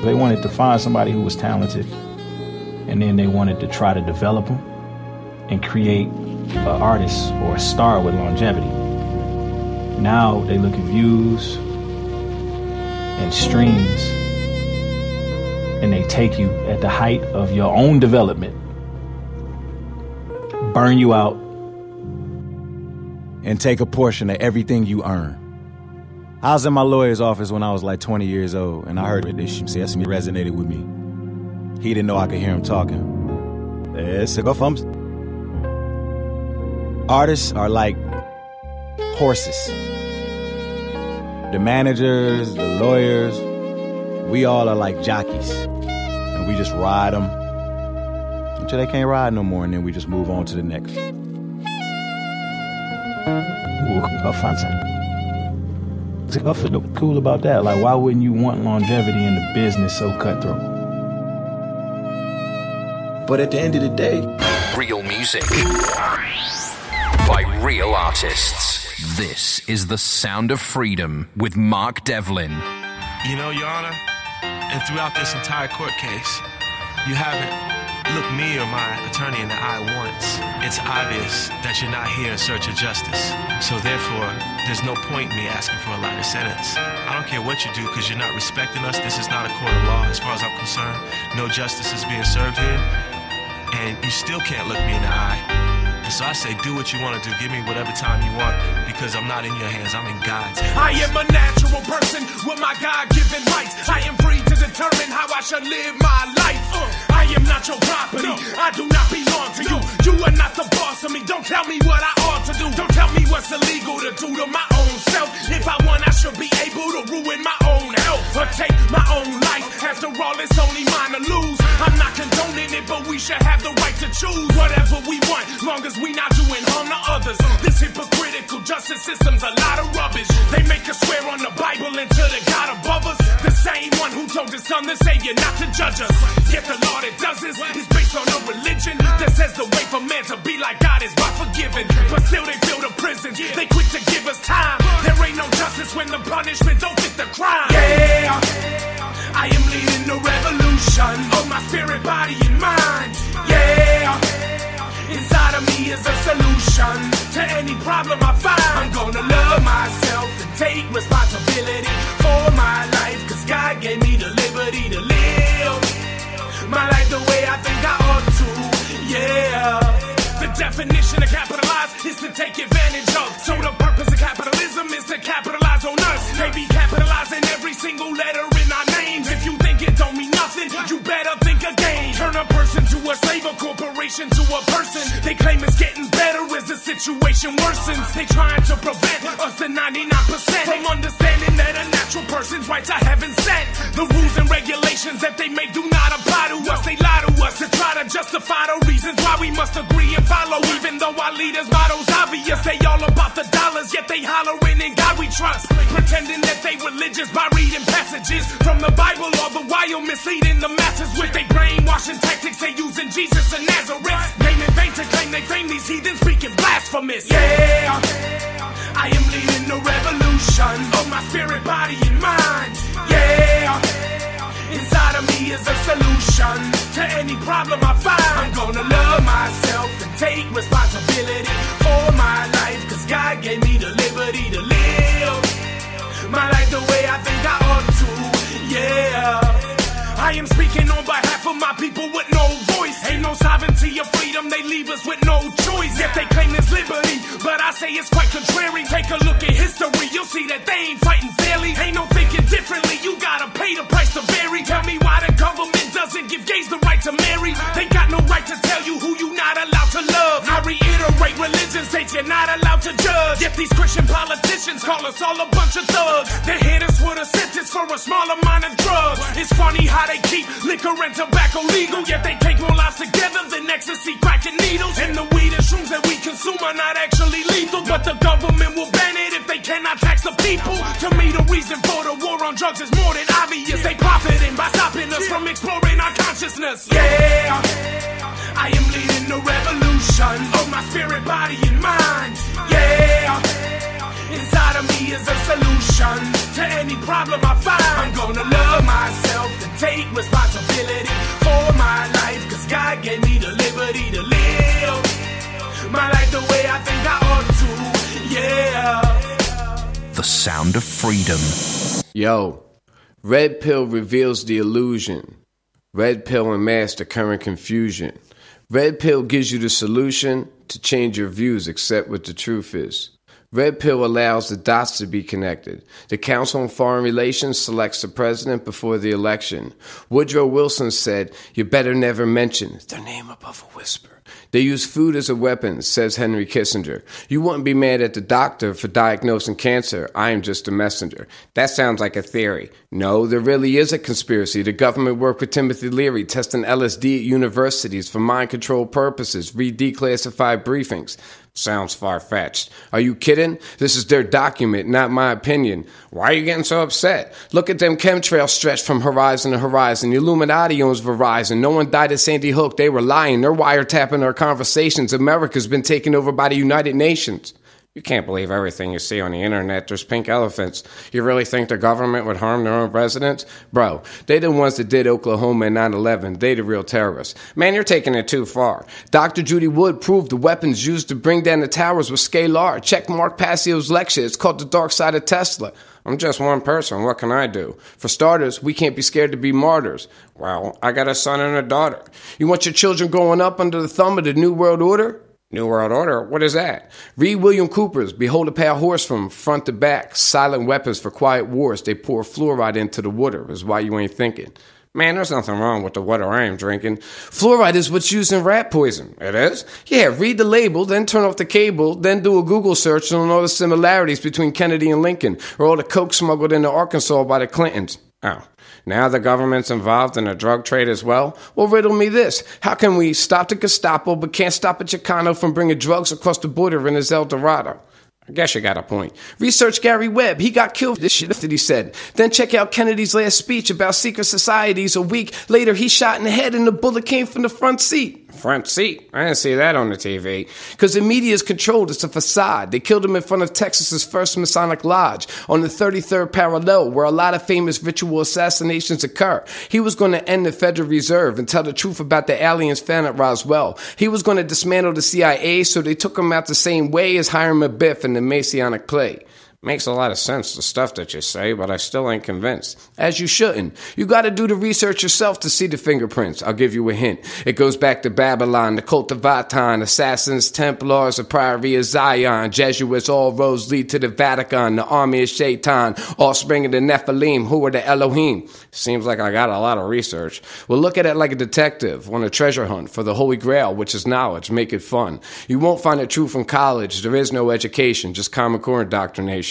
They wanted to find somebody who was talented, and then they wanted to try to develop them and create an artist or a star with longevity. Now they look at views and streams, and they take you at the height of your own development, burn you out, and take a portion of everything you earn. I was in my lawyer's office when I was like 20 years old, and I heard this shit resonated with me. He didn't know I could hear him talking. Artists are like horses. The managers, the lawyers, we all are like jockeys. And we just ride them until they can't ride no more, and then we just move on to the next. I feel cool about that. Like, why wouldn't you want longevity in the business so cutthroat? But at the end of the day, real music by real artists. This is the sound of freedom with Mark Devlin. You know, Your Honor, and throughout this entire court case, you haven't looked me or my attorney in the eye once. It's obvious that you're not here in search of justice. So therefore, there's no point in me asking for a lighter sentence. I don't care what you do because you're not respecting us. This is not a court of law as far as I'm concerned. No justice is being served here. And you still can't look me in the eye. And so I say, do what you want to do. Give me whatever time you want, because I'm not in your hands. I'm in God's hands. I am a natural person with my God-given rights. I am free to determine how I shall live my life. I am not your property. I do not belong to you. You are not the boss of me. Don't tell me what I ought to do. Don't tell me what's illegal to do to my own self. If I want, I should be able to ruin my own health or take my own life. After all, it's only mine to lose. I'm not condoning it, but we should have the right to choose whatever we want, long as we not doing harm to others. This hypocritical justice system's a lot of rubbish. They make us swear on the Bible until the God above us. The same one who told his son to say you're not to judge us. Yet the law that does this is based on a religion that says the way for man to be like God is by forgiving. But still they fill the prisons. They quick to give us time. There ain't no justice when the punishment don't fit the crime. Yeah, I am leading the revolution of my spirit, body, and mind. Yeah, inside of me is a solution to any problem I find. I'm gonna love myself and take responsibility for my life, cause God gave me the liberty to live my life the way I think I ought to. Yeah, the definition of capitalize is to take advantage of. So the purpose of capitalism is to capitalize on us. They be capitalizing every single letter in our names. If you think it don't mean nothing, you better think again. Turn a person to a slave, a corporation to a person. They claim it's getting better as the situation worsens. They trying to prevent us, the 99%, from understanding that a natural person's rights are heaven sent. The rules and regulations that they make do not apply to us. They lie to us to try to justify the reasons why we must agree and follow. Even though our leaders' motto's obvious, they all about the dollars, yet they hollering in God we trust. Pretending that they religious by reading passages from the Bible, all the while misleading the masses with their brainwashing tactics. They using Jesus of Nazareth, name in vain to claim they fame. These heathens speaking blasphemous. Yeah, I am leading the revolution of my spirit, body, and mind. Yeah, inside of me is a solution to any problem I find. I'm gonna love myself and take responsibility for my life, cause God gave me the liberty to live my life the way I think I ought to. Yeah, I am speaking on behalf of my people with no voice. Ain't no sovereignty or freedom, they leave us with no choice. Yet they claim it's liberty, but I say it's quite contrary. Take a look at history, you'll see that they ain't fighting fairly. Ain't no thinking differently, you gotta pay the price to vary. Tell me why the government doesn't give gays the right to marry. They got no right to tell you who you not allowed to love. I reiterate, religion states you're not allowed to judge. Yet these Christian politicians call us all a bunch of thugs. They hit us with a sentence for a small amount of drugs. It's funny how they keep liquor and tobacco legal, yet they take more lives together than ecstasy, crack, and needles. And the weed and shrooms that we consume are not actually lethal, but the government will ban it if they cannot tax the people. To me, the reason for the war on drugs is more than obvious. They profiting by stopping us from exploring our consciousness. Yeah, I am leading the revolution of my spirit, body, and mind. Yeah, inside of me is a solution to any problem I find. I'm gonna love myself and take sound of freedom. Yo, red pill reveals the illusion. Red pill and mask the current confusion. Red pill gives you the solution to change your views, accept what the truth is. Red pill allows the dots to be connected. The Council on Foreign Relations selects the president before the election. Woodrow Wilson said, "You better never mention their name above a whisper." They use food as a weapon, says Henry Kissinger. You wouldn't be mad at the doctor for diagnosing cancer. I am just a messenger. That sounds like a theory. No, there really is a conspiracy. The government worked with Timothy Leary, testing LSD at universities for mind control purposes, read declassified briefings. Sounds far-fetched. Are you kidding? This is their document, not my opinion. Why are you getting so upset? Look at them chemtrails stretched from horizon to horizon. The Illuminati owns Verizon. No one died at Sandy Hook. They were lying. They're wiretapping our conversations. America's been taken over by the United Nations. You can't believe everything you see on the internet. There's pink elephants. You really think the government would harm their own residents? Bro, they the ones that did Oklahoma in 9/11. They the real terrorists. Man, you're taking it too far. Dr. Judy Wood proved the weapons used to bring down the towers were scalar. Check Mark Passio's lecture. It's called The Dark Side of Tesla. I'm just one person. What can I do? For starters, we can't be scared to be martyrs. Well, I got a son and a daughter. You want your children growing up under the thumb of the New World Order? New World Order? What is that? Read William Cooper's Behold a Pale Horse from front to back. Silent weapons for quiet wars. They pour fluoride into the water is why you ain't thinking. Man, there's nothing wrong with the water I am drinking. Fluoride is what's used in rat poison. It is? Yeah, read the label, then turn off the cable, then do a Google search on all the similarities between Kennedy and Lincoln, or all the coke smuggled into Arkansas by the Clintons. Oh, now the government's involved in the drug trade as well? Well, riddle me this. How can we stop the Gestapo but can't stop a Chicano from bringing drugs across the border in his El Dorado? I guess you got a point. Research Gary Webb. He got killed for this shit that he said. Then check out Kennedy's last speech about secret societies. A week later, he shot in the head and the bullet came from the front seat. Front seat? I didn't see that on the TV. Because the media is controlled. It's a facade. They killed him in front of Texas's first Masonic Lodge on the 33rd parallel, where a lot of famous ritual assassinations occur. He was going to end the Federal Reserve and tell the truth about the aliens found at Roswell. He was going to dismantle the CIA, so they took him out the same way as Hiram Abiff in the Masonic play. Makes a lot of sense, the stuff that you say, but I still ain't convinced. As you shouldn't. You gotta do the research yourself to see the fingerprints. I'll give you a hint. It goes back to Babylon, the cult of Aton, assassins, Templars, the Priory of Zion, Jesuits, all roads lead to the Vatican, the army of Shaitan, offspring of the Nephilim, who are the Elohim. Seems like I got a lot of research. Well, look at it like a detective on a treasure hunt for the Holy Grail, which is knowledge. Make it fun. You won't find the truth in college. There is no education, just Common Core indoctrination.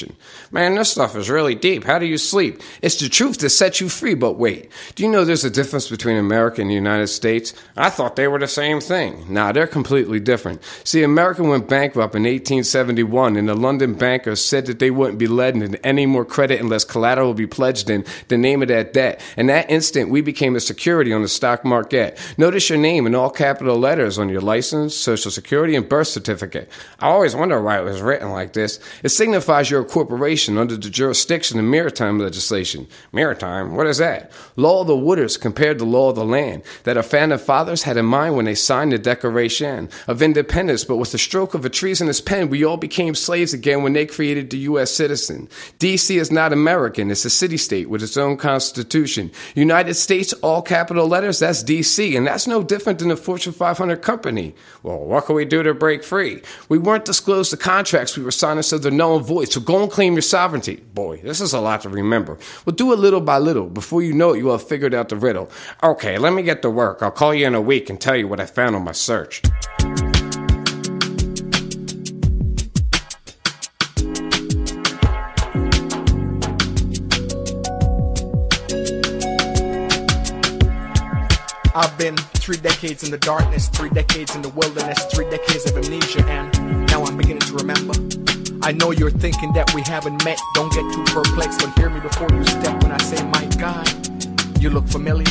Man, this stuff is really deep. How do you sleep? It's the truth that sets you free. But wait, do you know there's a difference between America and the United States? I thought they were the same thing. Nah, they're completely different. See, America went bankrupt in 1871, and the London bankers said that they wouldn't be lending any more credit unless collateral would be pledged in the name of that debt. In that instant, we became a security on the stock market. Notice your name in all capital letters on your license, social security, and birth certificate. I always wonder why it was written like this. It signifies you're a corporation under the jurisdiction of maritime legislation. Maritime? What is that? Law of the waters compared to law of the land that our founding fathers had in mind when they signed the Declaration of Independence, but with the stroke of a treasonous pen, we all became slaves again when they created the U.S. citizen. D.C. is not American. It's a city-state with its own constitution. United States, all capital letters, that's D.C., and that's no different than a Fortune 500 company. Well, what can we do to break free? We weren't disclosed the contracts we were signing, so they're null and void, so go and claim your sovereignty. Boy, this is a lot to remember. We'll do it little by little. Before you know it, you will have figured out the riddle. Okay, let me get to work. I'll call you in a week and tell you what I found on my search. I've been 3 decades in the darkness, 3 decades in the wilderness, 3 decades of amnesia, and now I'm beginning to remember. I know you're thinking that we haven't met. Don't get too perplexed, but hear me before you step when I say, my God, you look familiar.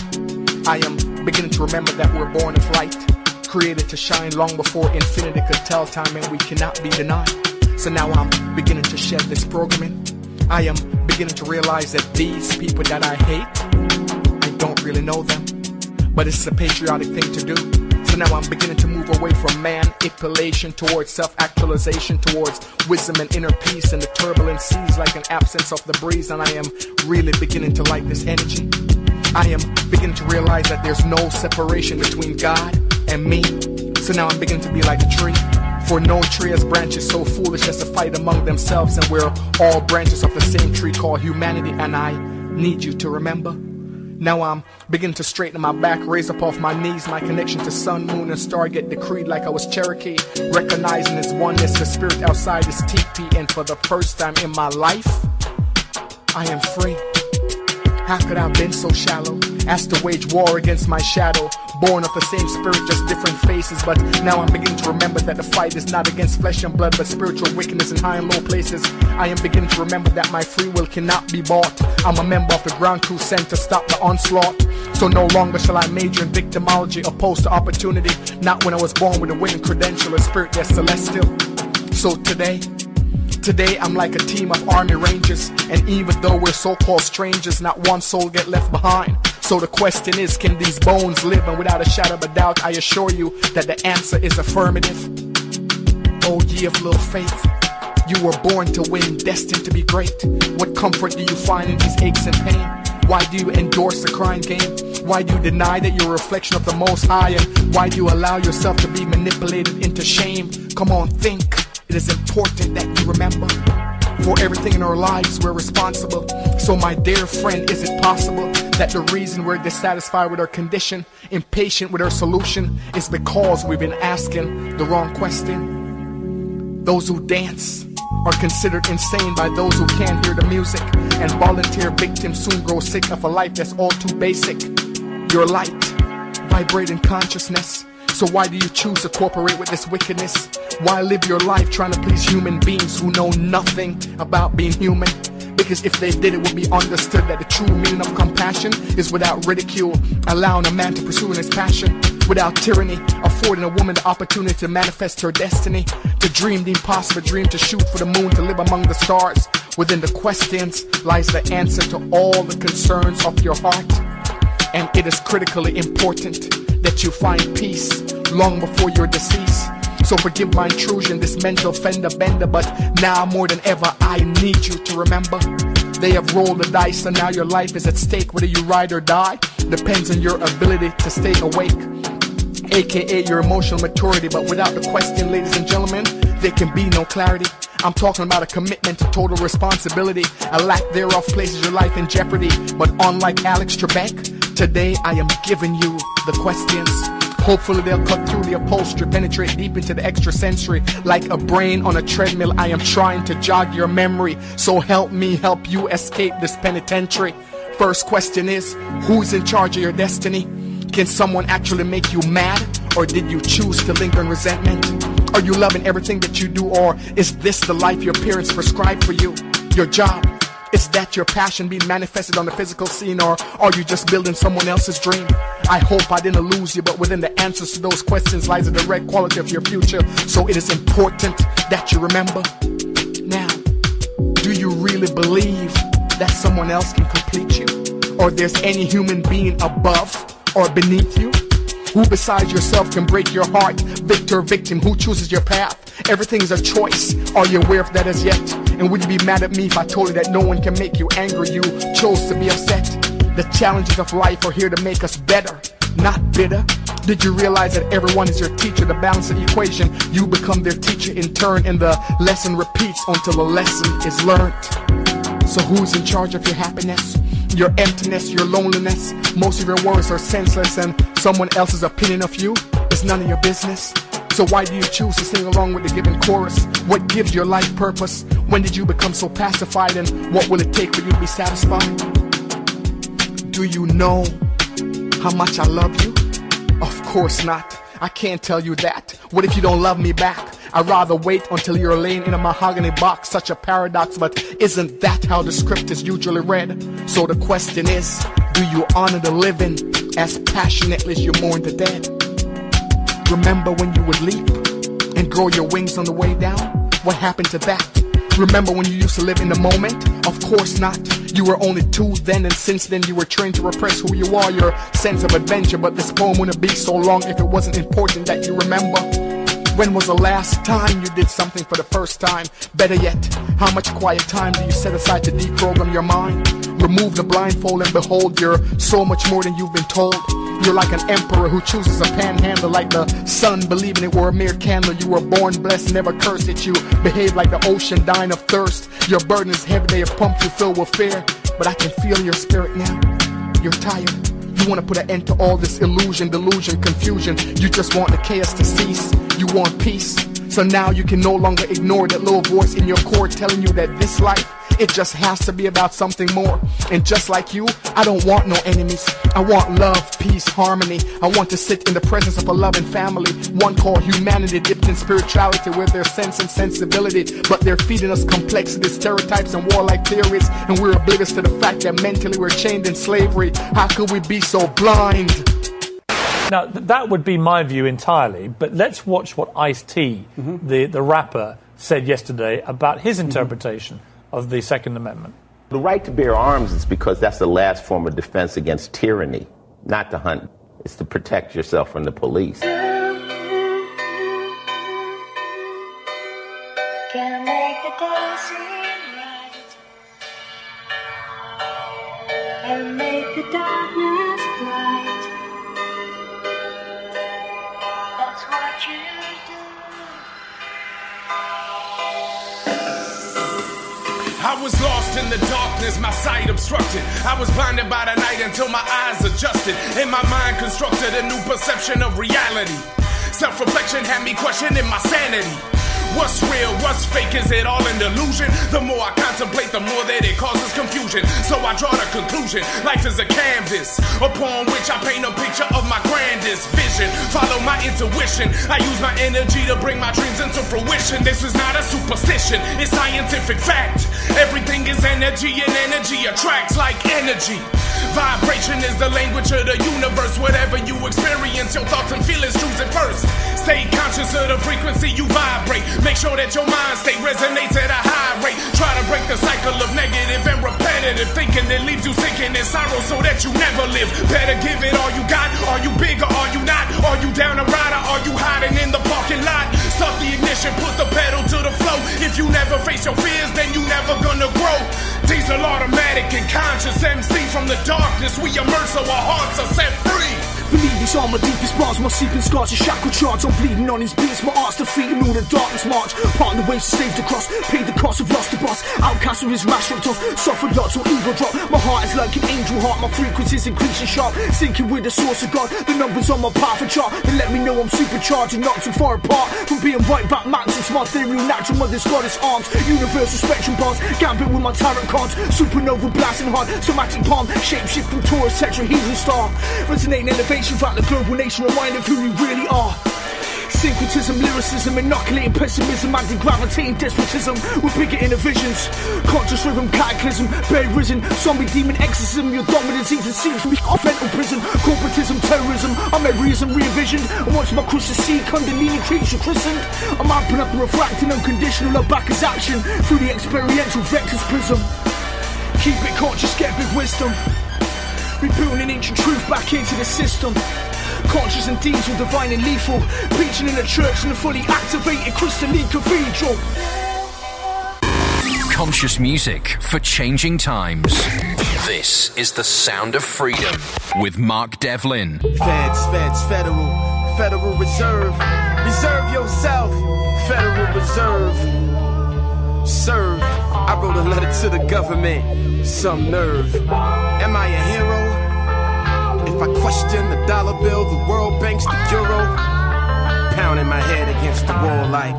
I am beginning to remember that we're born of light, created to shine long before infinity could tell time, and we cannot be denied. So now I'm beginning to shed this programming. I am beginning to realize that these people that I hate, I don't really know them. But it's a patriotic thing to do. So So now I'm beginning to move away from manipulation towards self-actualization, towards wisdom and inner peace, and the turbulent seas like an absence of the breeze. And I am really beginning to like this energy. I am beginning to realize that there's no separation between God and me. So now I'm beginning to be like a tree. For no tree has branches so foolish as to fight among themselves, and we're all branches of the same tree called humanity, and I need you to remember. Now I'm beginning to straighten my back, raise up off my knees, my connection to sun, moon, and star get decreed like I was Cherokee, recognizing its oneness, the spirit outside is TP, and for the first time in my life, I am free. How could I have been so shallow as to wage war against my shadow? Born of the same spirit, just different faces. But now I'm beginning to remember that the fight is not against flesh and blood, but spiritual wickedness in high and low places. I am beginning to remember that my free will cannot be bought. I'm a member of the ground crew sent to stop the onslaught. So no longer shall I major in victimology, opposed to opportunity. Not when I was born with a winning credential, a spirit that's celestial. So Today I'm like a team of army rangers, and even though we're so-called strangers, not one soul get left behind. So the question is, can these bones live? And without a shadow of a doubt, I assure you that the answer is affirmative. Oh, ye of little faith, you were born to win, destined to be great. What comfort do you find in these aches and pain? Why do you endorse the crying game? Why do you deny that you're a reflection of the Most High? And why do you allow yourself to be manipulated into shame? Come on, think. It is important that you remember, for everything in our lives we're responsible. So my dear friend, is it possible that the reason we're dissatisfied with our condition, impatient with our solution, is because we've been asking the wrong question? Those who dance are considered insane by those who can't hear the music, and volunteer victims soon grow sick of a life that's all too basic. Your light, vibrating consciousness. So why do you choose to cooperate with this wickedness? Why live your life trying to please human beings who know nothing about being human? Because if they did, it would be understood that the true meaning of compassion is without ridicule, allowing a man to pursue his passion, without tyranny, affording a woman the opportunity to manifest her destiny, to dream the impossible dream, to shoot for the moon, to live among the stars. Within the questions lies the answer to all the concerns of your heart. And it is critically important that you find peace long before your decease. So forgive my intrusion, this mental fender bender, but now more than ever I need you to remember. They have rolled the dice and now your life is at stake. Whether you ride or die depends on your ability to stay awake, aka your emotional maturity. But without the question, ladies and gentlemen, there can be no clarity. I'm talking about a commitment to total responsibility. A lack thereof places your life in jeopardy. But unlike Alex Trebek, today I am giving you the questions. Hopefully they'll cut through the upholstery, penetrate deep into the extrasensory. Like a brain on a treadmill, I am trying to jog your memory. So help me help you escape this penitentiary. First question is, who's in charge of your destiny? Can someone actually make you mad? Or did you choose to linger in resentment? Are you loving everything that you do? Or is this the life your parents prescribed for you? Your job, is that your passion being manifested on the physical scene? Or are you just building someone else's dream? I hope I didn't lose you, but within the answers to those questions lies the direct quality of your future. So it is important that you remember. Now, do you really believe that someone else can complete you? Or there's any human being above or beneath you? Who besides yourself can break your heart? Victor or victim, who chooses your path? Everything is a choice. Are you aware of that as yet? And would you be mad at me if I told you that no one can make you angry? You chose to be upset. The challenges of life are here to make us better, not bitter. Did you realize that everyone is your teacher? To balance the equation, you become their teacher in turn, and the lesson repeats until the lesson is learned. So who's in charge of your happiness? Your emptiness, your loneliness? Most of your words are senseless, and someone else's opinion of you is none of your business. So why do you choose to sing along with the given chorus? What gives your life purpose? When did you become so pacified, and what will it take for you to be satisfied? Do you know how much I love you? Of course not. I can't tell you that. What if you don't love me back? I'd rather wait until you're laying in a mahogany box. Such a paradox, but isn't that how the script is usually read? So the question is, do you honor the living as passionately as you mourn the dead? Remember when you would leap and grow your wings on the way down? What happened to that? Remember when you used to live in the moment? Of course not. You were only 2 then, and since then you were trained to repress who you are, your sense of adventure. But this poem wouldn't be so long if it wasn't important that you remember. When was the last time you did something for the first time? Better yet, how much quiet time do you set aside to deprogram your mind? Remove the blindfold and behold, you're so much more than you've been told. You're like an emperor who chooses a panhandle like the sun, believing it were a mere candle. You were born blessed, never cursed it. You behave like the ocean, dying of thirst. Your burden is heavy, they have pumped you filled with fear. But I can feel your spirit now. You're tired. You want to put an end to all this illusion, delusion, confusion. You just want the chaos to cease. You want peace. So now you can no longer ignore that little voice in your core telling you that this life, it just has to be about something more. And just like you, I don't want no enemies. I want love, peace, harmony. I want to sit in the presence of a loving family. One called humanity, dipped in spirituality with their sense and sensibility. But they're feeding us complexity, stereotypes and warlike theories. And we're oblivious to the fact that mentally we're chained in slavery. How could we be so blind? Now, that would be my view entirely. But let's watch what Ice-T, the rapper, said yesterday about his interpretation of the Second Amendment. The right to bear arms is because that's the last form of defense against tyranny, not to hunt. It's to protect yourself from the police. Can make the day seem right and make the darkness bright. That's what you do. I was lost in the darkness, my sight obstructed. I was blinded by the night until my eyes adjusted. In my mind constructed a new perception of reality. Self-reflection had me questioning my sanity. What's real, what's fake, is it all an illusion? The more I contemplate, the more that it causes confusion. So I draw the conclusion, life is a canvas upon which I paint a picture of my grandest vision. Follow my intuition, I use my energy to bring my dreams into fruition. This is not a superstition, it's scientific fact. Everything is energy and energy attracts like energy. Vibration is the language of the universe. Whatever you experience, your thoughts and feelings choose it first. Stay conscious of the frequency you vibrate. Make sure that your mind state resonates at a high rate. Try to break the cycle of negative and repetitive thinking that leaves you sinking in sorrow so that you never live. Better give it all you got. Are you big or are you not? Are you down a ride or are you hiding in the parking lot? Start the ignition, put the pedal to the flow. If you never face your fears, then you never gonna grow. Diesel automatic and conscious MC from the darkness. We emerge so our hearts are set free. Believe these are my deepest bars, my sleeping scars and shackled charge. I'm bleeding on these beats, my art's defeating all the darkness march. Part of the ways to save the cross, paid the cost of lost the boss. Outcast with his rash ripped off, suffered lots or ego drop. My heart is like an angel heart, my frequency's increasing sharp. Sinking with the source of God, the numbers on my path and chart. They let me know I'm supercharged and not too far apart from being right back mountains. My theory, natural mother's goddess arms. Universal spectrum bars, gambit with my tarot cards. Supernova blasting hard, somatic palm. Shape shifting Taurus, tetrahedron star. Resonating elevation throughout the global nation, remind of who we really are. Syncretism, lyricism, inoculating pessimism, anti-gravitating despotism with bigger inner visions. Conscious rhythm, cataclysm, buried risen, zombie demon exorcism. Your dominant disease seems to be off mental prison. Corporatism, terrorism, I'm everyism re-envisioned. And once my crush is seen, Kundalini creature christened. I'm amping up and refracting unconditional love back as action through the experiential vector's prism. Keep it conscious, get big wisdom. Rebuilding ancient truth back into the system. Conscious and diesel, divine and lethal. Preaching in a church in a fully activated crystalline cathedral. Conscious music for changing times. This is the Sound of Freedom with Mark Devlin. Feds, Federal Reserve. Reserve yourself, Federal Reserve. Serve. I wrote a letter to the government. Some nerve. Am I a hero? If I question the dollar bill, the World Bank's the euro. Pounding my head against the wall like,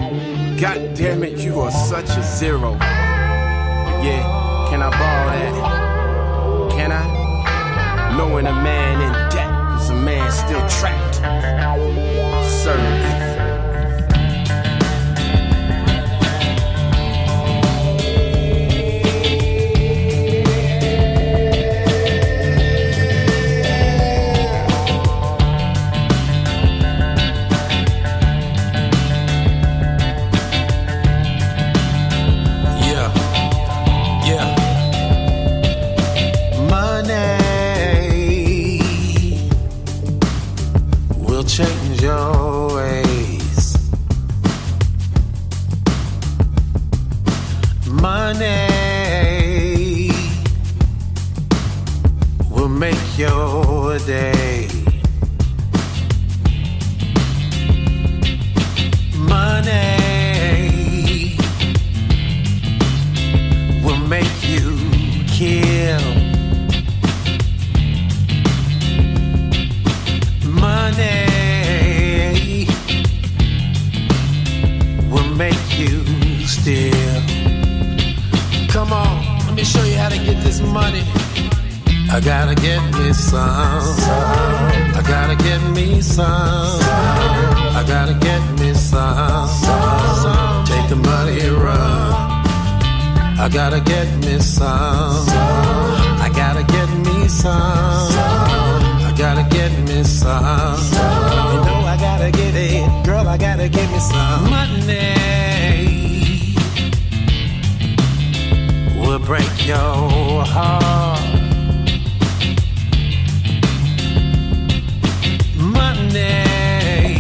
God damn it, you are such a zero. But yeah, can I borrow that? Can I? Knowing a man in debt is a man still trapped. Serve. change your ways. Money will make your day. Money will make you kill. Money will make you steal. Come on, let me show you how to get this money. I gotta get me some. I gotta get me some. I gotta get me some. Take the money and run. I gotta get me some. I gotta get me some. I gotta get me some. You know I gotta get it, girl. I gotta get me some money. Will break your heart. Money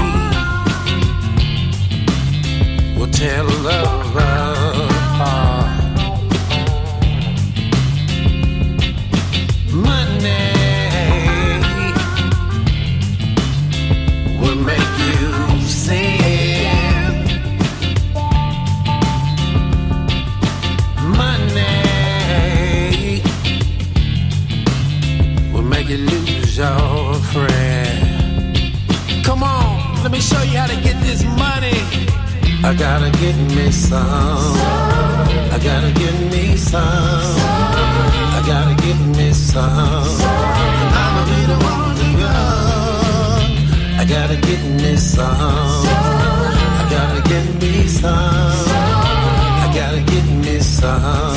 will tear love apart. Money will make you sin. Money will make you lose your friend. Come on, let me show you how to get this money. I gotta get me some. I gotta get me some. I gotta get me some. And I'ma be the one to go. I gotta get me some. I gotta get me some. I gotta get me some.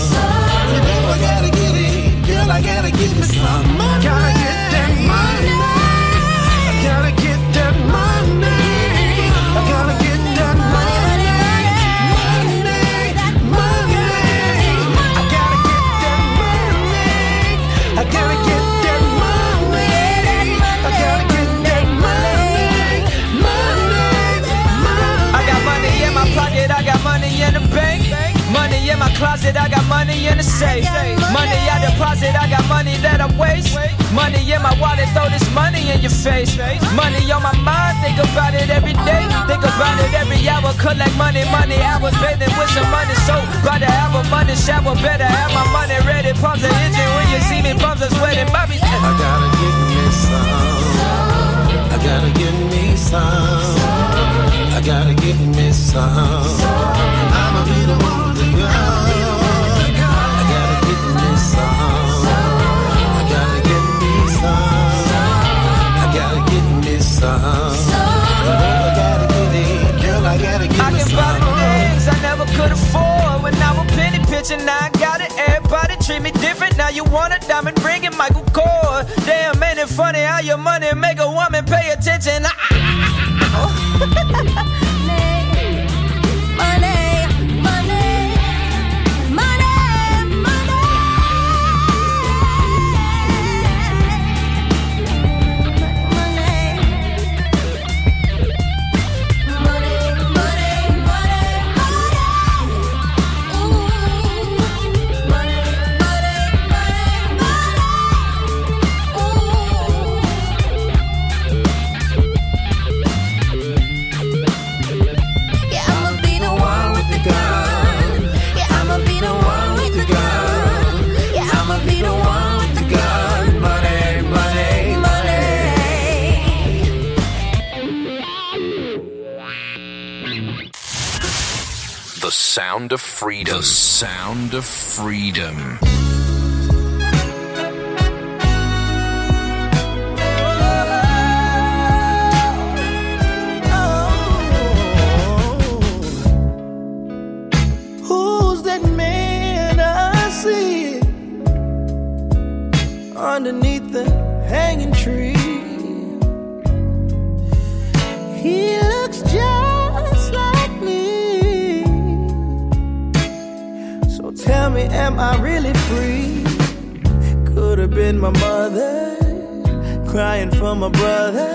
You know I gotta get it, girl. I gotta get me some. Gotta get that money. I gotta get that money. I gotta get that money. Money. I gotta get that money. I gotta get that money. I gotta get that money. Money. I got money in my pocket, I got money in the bank. Money in my closet, I got money in the safe. Money I deposit, I got money that I waste. Money in my wallet, throw this money in your face. Money on my mind, think about it every day. Think about it every hour, collect money, money hours. Bathing with some money, so about to have a money shower. Better have my money ready, pumps the engine. When you see me, pumps are sweating, Bobby. I gotta get me some. I gotta get me some. I gotta get me some. I'ma be the one to go. I gotta get me some. I gotta get me some. I gotta get me some. I gotta get it, girl. I gotta get me some. I can buy the things I never could afford. When I was penny pitching, now I got it. Everybody treat me different. Now you want a diamond ring and Michael Kors. Damn, ain't it funny how your money make a woman pay attention? The sound of freedom. The sound of freedom. Who's that man I see underneath the hanging tree? He looks just like me. So tell me, am I really free? Could have been my mother crying for my brother.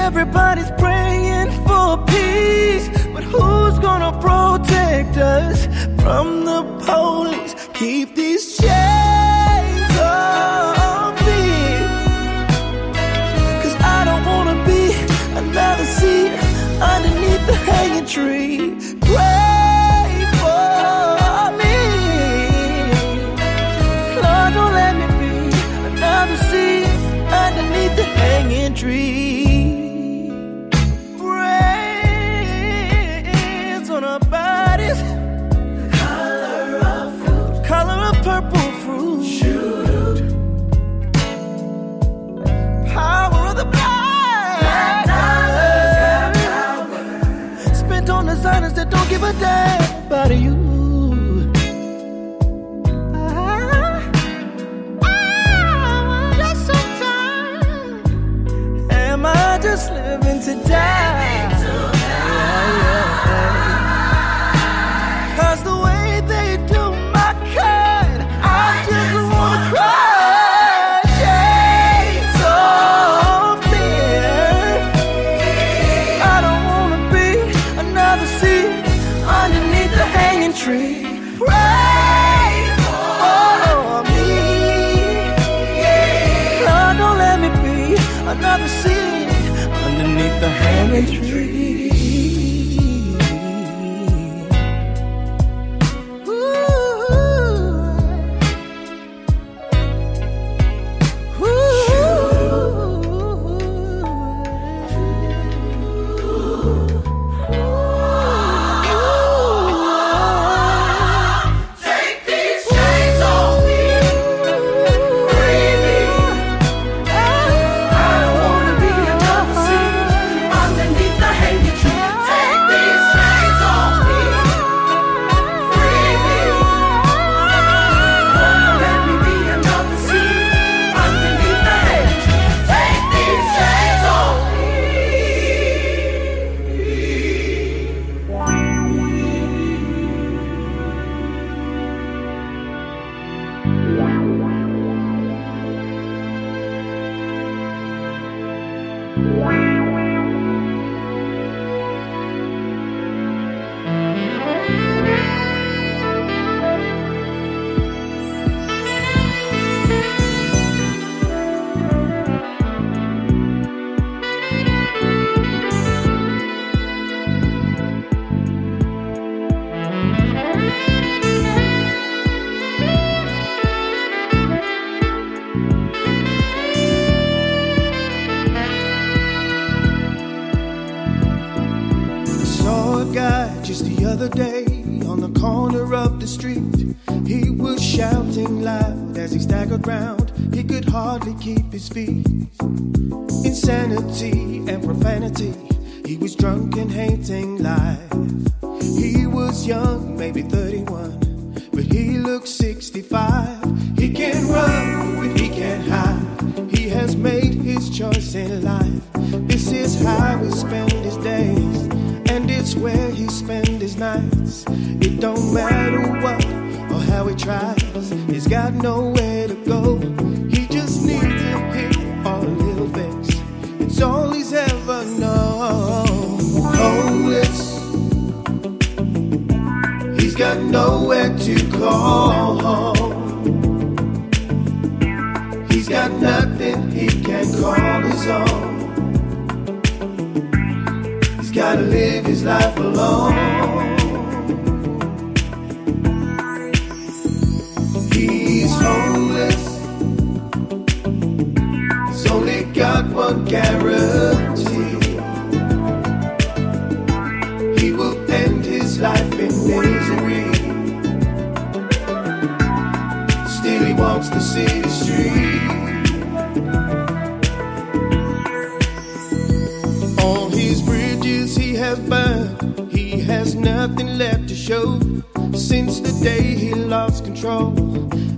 everybody's praying for peace. But who's gonna protect us from the police? Keep these chains off me, 'cause I don't wanna be another seat underneath the hanging tree. Pray for me, Lord, don't let me be another seat underneath the hanging tree. Brains on our bodies, color of purple fruit. Shoot. Power of the blind. Spent on designers that don't give a damn about you. Am I just living to die? Cause the way they do my kind, I just wanna cry. Chains off me. I don't wanna be another seat underneath the hanging tree. Pray for me, Lord, don't let me be another seat underneath the hanging tree. Just the other day, on the corner of the street, he was shouting loud as he staggered round. He could hardly keep his feet. Insanity and profanity, he was drunk and hating life. He was young, maybe 31, but he looked 65. He can't run, but he can't hide. He has made his choice in life. This is how he spent his days, and it's where he spend his nights. It don't matter what or how he tries, he's got nowhere to go. He just needs a hit or a little fix. It's all he's ever known. Homeless, he's got nowhere to call home. He's got nothing he can call his own. Gotta live his life alone. He's homeless. He's only got one guarantee. He will end his life in misery. Still he walks the city street. On his bridges he has burned, he has nothing left to show. Since the day he lost control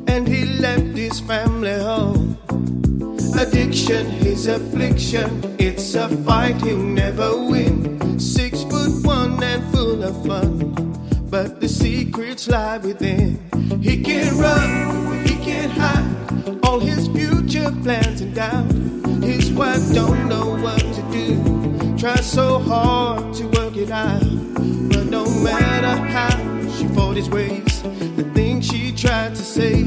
and he left his family home. Addiction, his affliction, it's a fight he'll never win. 6'1" and full of fun, but the secrets lie within. He can't run, he can't hide all his future plans and doubt. wife don't know what to do. Try so hard to work it out, but no matter how she fought his ways, the things she tried to say,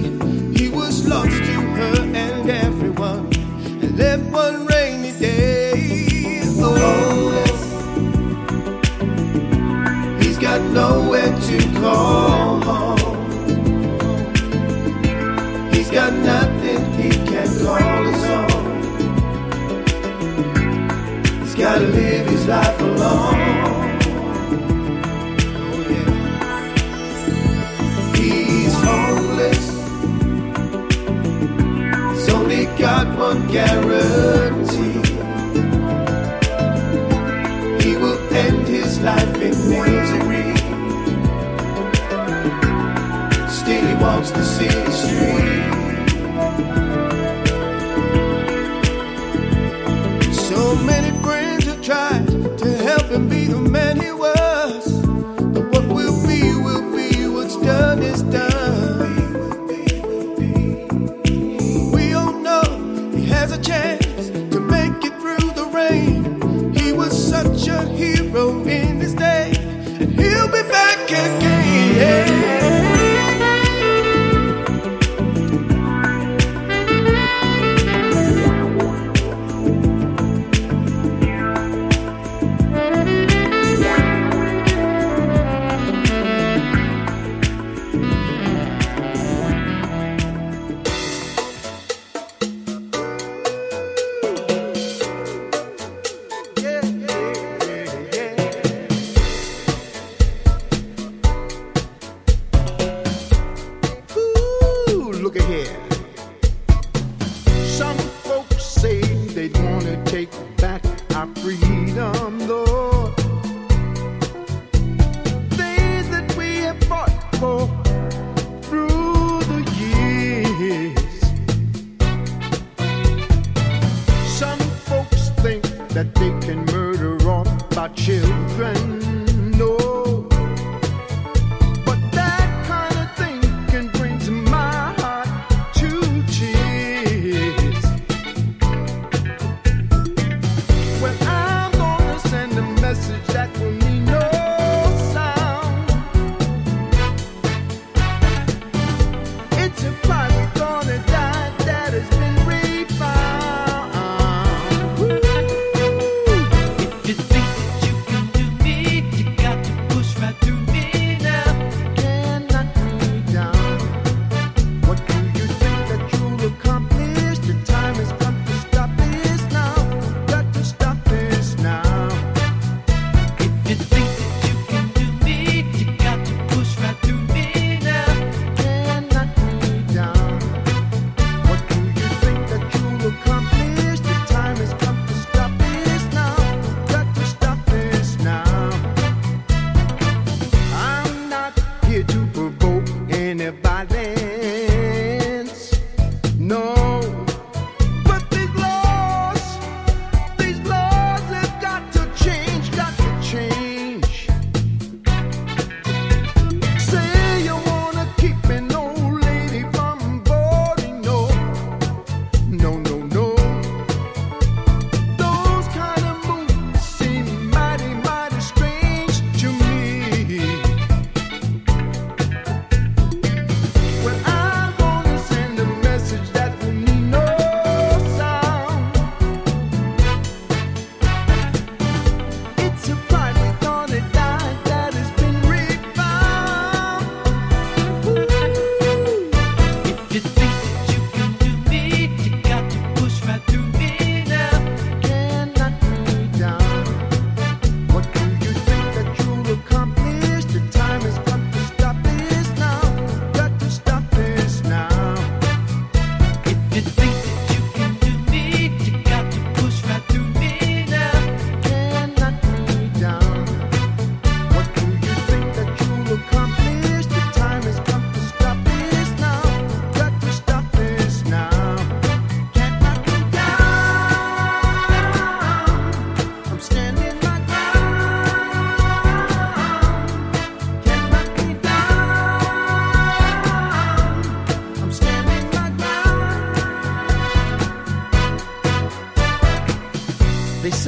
he was lost to her and everyone, and left one rainy day. Oh, he's got nowhere to call home. He's got nothing he can call his own. He's gotta live his life alone. Oh yeah. He's homeless. He's only got one guarantee. He will end his life in misery. Still he walks the city street. So many friends have tried to help him be the man he was, but what will be, what's done is done. We all know he has a chance to make it through the rain. He was such a hero in his day, and he'll be back again.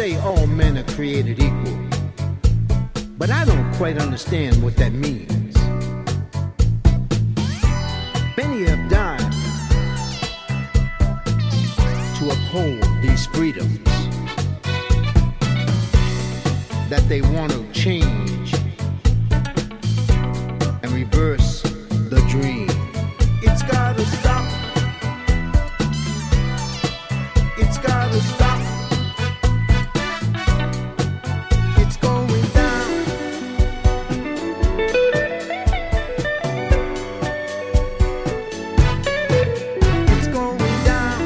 say all men are created equal, but I don't quite understand what that means. Many have died to uphold these freedoms that they want to change and reverse the dream. It's gotta stop. It's gotta stop. It's going down. It's going down. It's going down.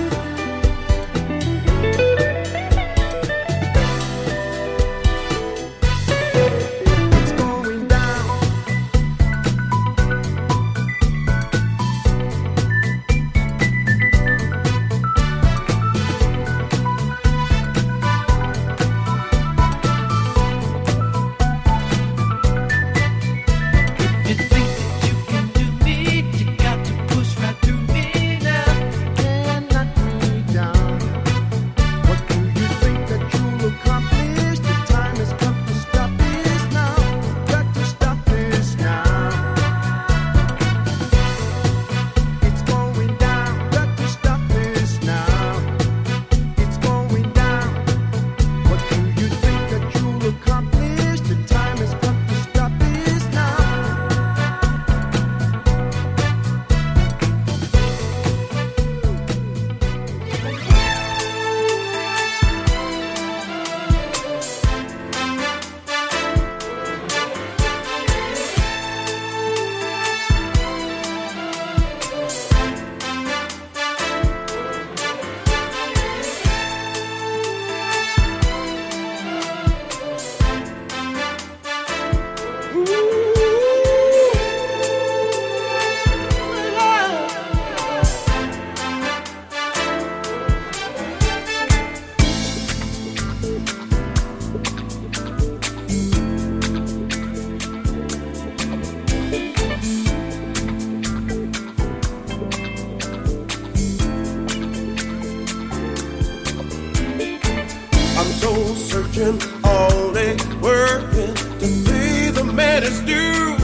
I'm soul searching, all day working to pay the man his due.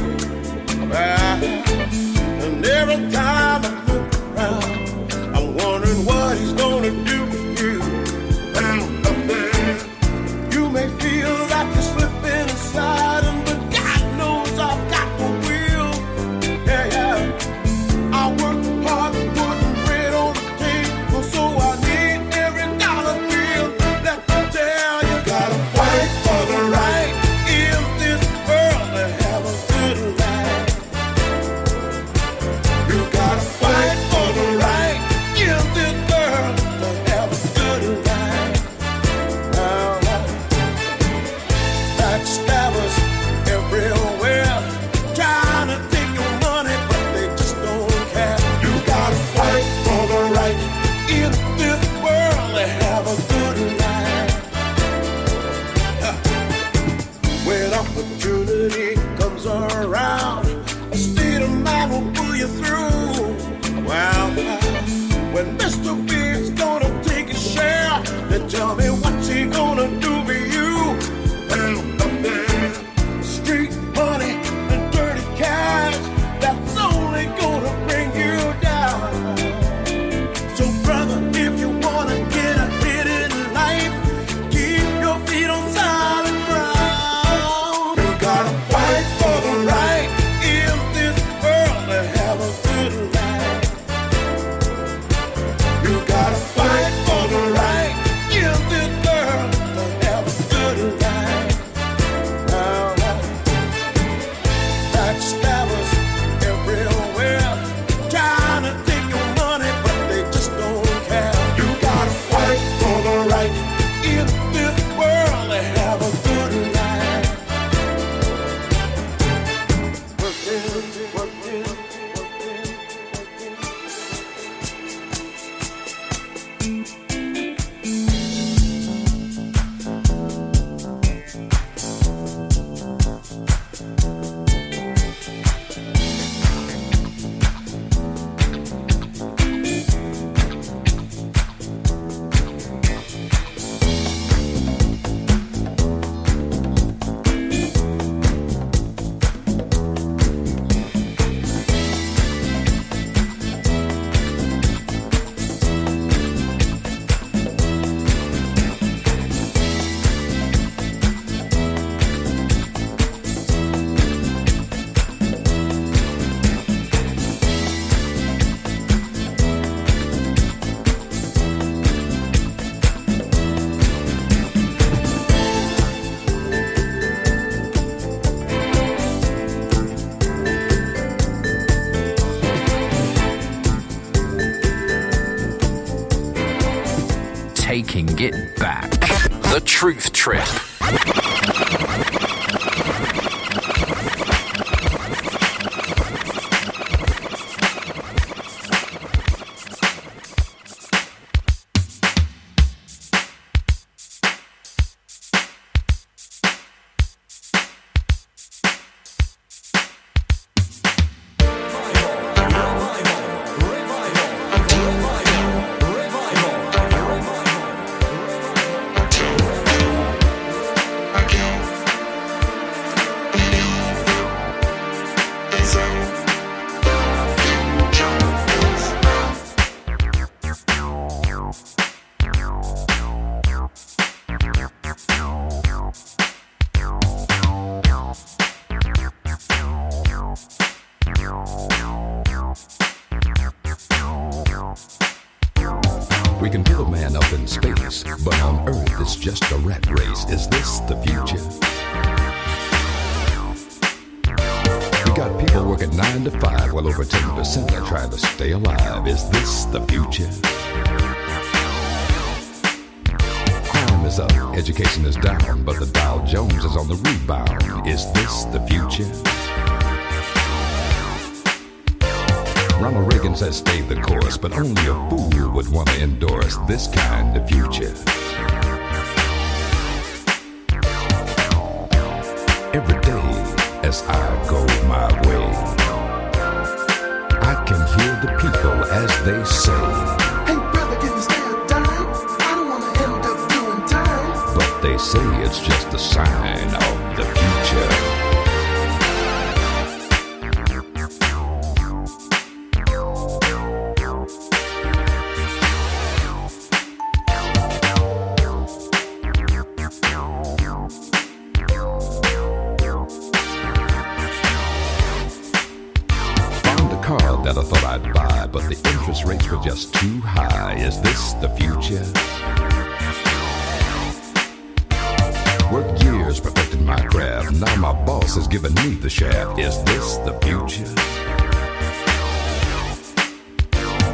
And every time I look around, I'm wondering what he's gonna do with you. You may feel like you're slipping and sliding, but God knows I've got the will. Yeah, yeah. I work hard putting bread on the table, so I need every dollar bill. Let me tell you, gotta fight for the right in this world to have a good life. You gotta taking it back. The Truth Trip. We can put a man up in space, but on Earth it's just a rat race. Is this the future? We got people working 9 to 5, while over 10% are trying to stay alive. Is this the future? Crime is up, education is down, but the Dow Jones is on the rebound. Is this the future? Ronald Reagan says stay the course, but only a fool would want to endorse this kind of future. Every day as I go my way, I can hear the people as they say, "Hey brother, can you stay a dime? I don't want to end up doing time." but they say it's just a sign of the future. That I thought I'd buy, but the interest rates were just too high. Is this the future? Worked years perfecting my craft. Now my boss has given me the shaft. Is this the future?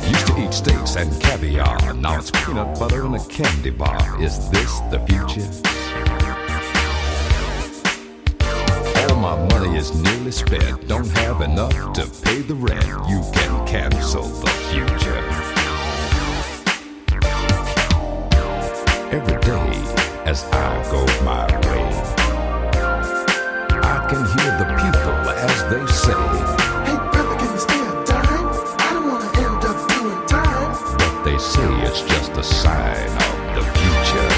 Used to eat steaks and caviar. Now it's peanut butter and a candy bar. Is this the future? My money is nearly spent. Don't have enough to pay the rent. You can cancel the future. Every day as I go my way, I can hear the people as they say, "Hey brother, can you stay a dime? I don't want to end up doing time." but they say it's just a sign of the future.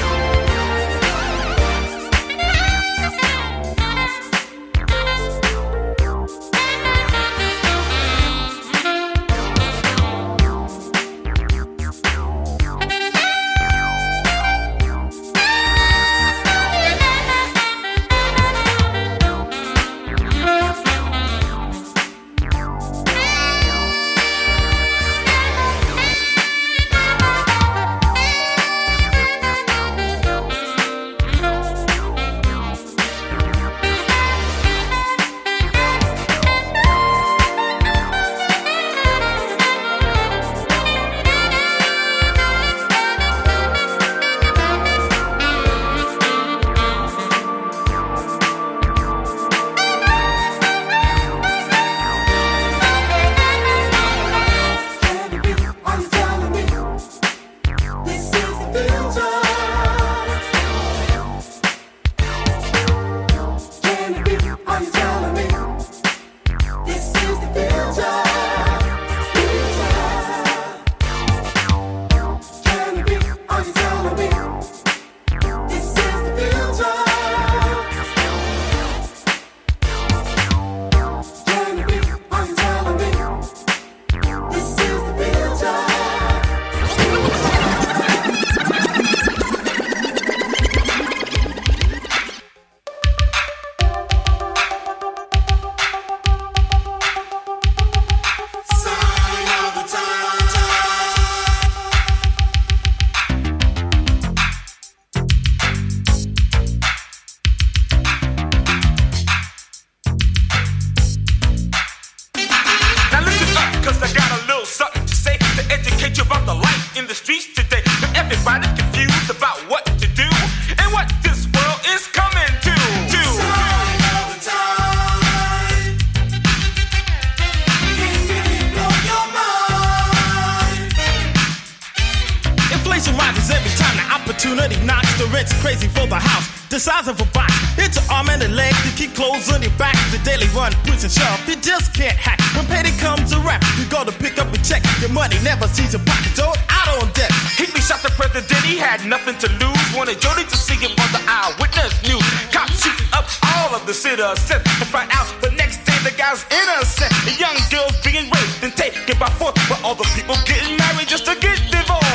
opportunity knocks the rent's crazy for the house. The size of a box, it's an arm and a leg to keep clothes on your back. The daily run, push and shove, you just can't hack. When payday comes around, you go to pick up a check. Your money never sees your pocket, so out on deck. Higbee shot the president, he had nothing to lose. Wanted Jody to see him on the eyewitness news. Cops shooting up all of the citizens to find out the next day the guy's innocent. The young girls being raped and taken by force, but all the people getting married just to get divorced.